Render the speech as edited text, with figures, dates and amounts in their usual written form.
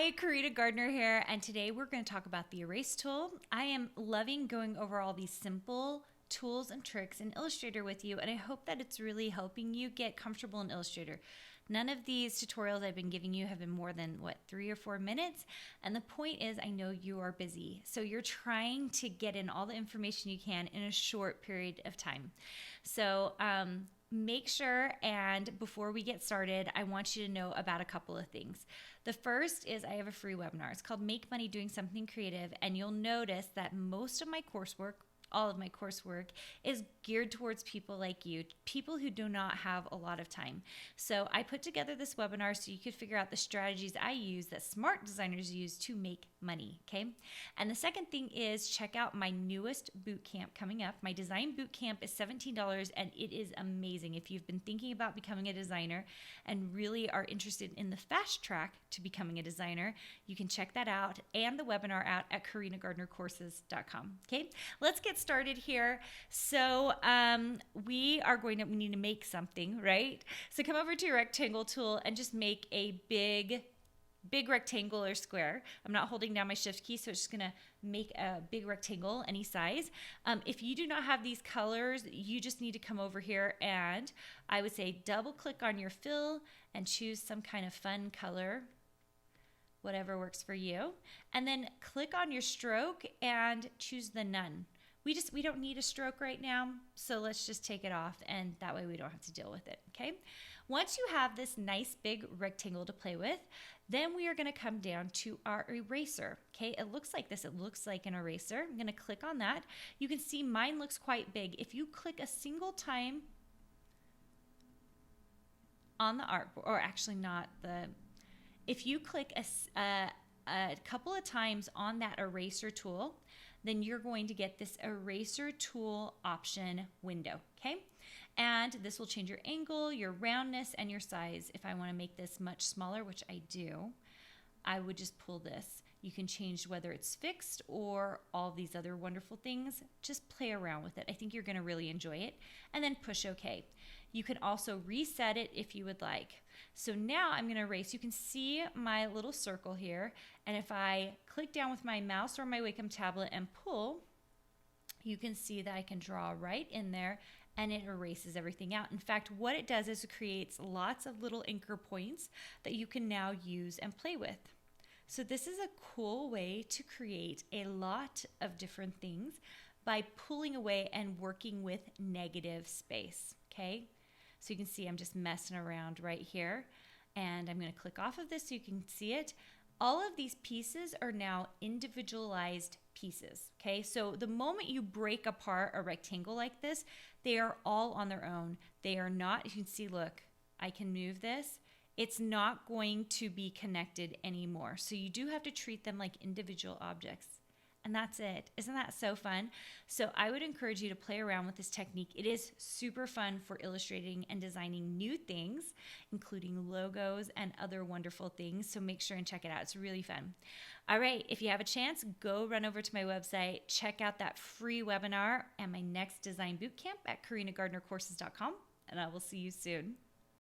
Hi, Karita Gardner here, and today we're going to talk about the erase tool. I am loving going over all these simple tools and tricks in Illustrator with you, and I hope that it's really helping you get comfortable in Illustrator. None of these tutorials I've been giving you have been more than, 3 or 4 minutes? And the point is, I know you are busy, so you're trying to get in all the information you can in a short period of time. So, make sure, and before we get started, I want you to know about a couple of things. The first is I have a free webinar. It's called Make Money Doing Something Creative, and you'll notice that most of my coursework, all of my coursework, is geared towards people like you, people who do not have a lot of time. So I put together this webinar so you could figure out the strategies I use that smart designers use to make money, okay? And the second thing is check out my newest boot camp coming up. My design boot camp is $17 and it is amazing. If you've been thinking about becoming a designer and really are interested in the fast track to becoming a designer, you can check that out and the webinar out at KarinaGardnerCourses.com. Okay, let's get started here. So we need to make something, right? So come over to your rectangle tool and just make a big rectangle or square. I'm not holding down my shift key, so it's just gonna make a big rectangle any size. If you do not have these colors, you just need to come over here and I would say double click on your fill and choose some kind of fun color, whatever works for you, and then click on your stroke and choose the none. We don't need a stroke right now, so let's just take it off, and that way we don't have to deal with it, okay? Once you have this nice big rectangle to play with, then we are gonna come down to our eraser, okay? It looks like this, it looks like an eraser. I'm gonna click on that. You can see mine looks quite big. If you click a single time on the art, or actually not the, if you click a couple of times on that eraser tool, then you're going to get this eraser tool option window, okay? And this will change your angle, your roundness, and your size. If I want to make this much smaller, which I do, I would just pull this. You can change whether it's fixed or all these other wonderful things. Just play around with it. I think you're going to really enjoy it. And then push OK. You can also reset it if you would like. So now I'm going to erase. You can see my little circle here. And if I click down with my mouse or my Wacom tablet and pull, you can see that I can draw right in there and it erases everything out. In fact, what it does is it creates lots of little anchor points that you can now use and play with. So this is a cool way to create a lot of different things by pulling away and working with negative space, okay? So you can see I'm just messing around right here, and I'm gonna click off of this so you can see it. All of these pieces are now individualized pieces, okay? So the moment you break apart a rectangle like this, they are all on their own. They are not, you can see, look, I can move this. It's not going to be connected anymore. So you do have to treat them like individual objects. And that's it. Isn't that so fun? So I would encourage you to play around with this technique. It is super fun for illustrating and designing new things, including logos and other wonderful things. So make sure and check it out. It's really fun. All right, if you have a chance, go run over to my website, check out that free webinar and my next design bootcamp at KarinaGardnerCourses.com, and I will see you soon.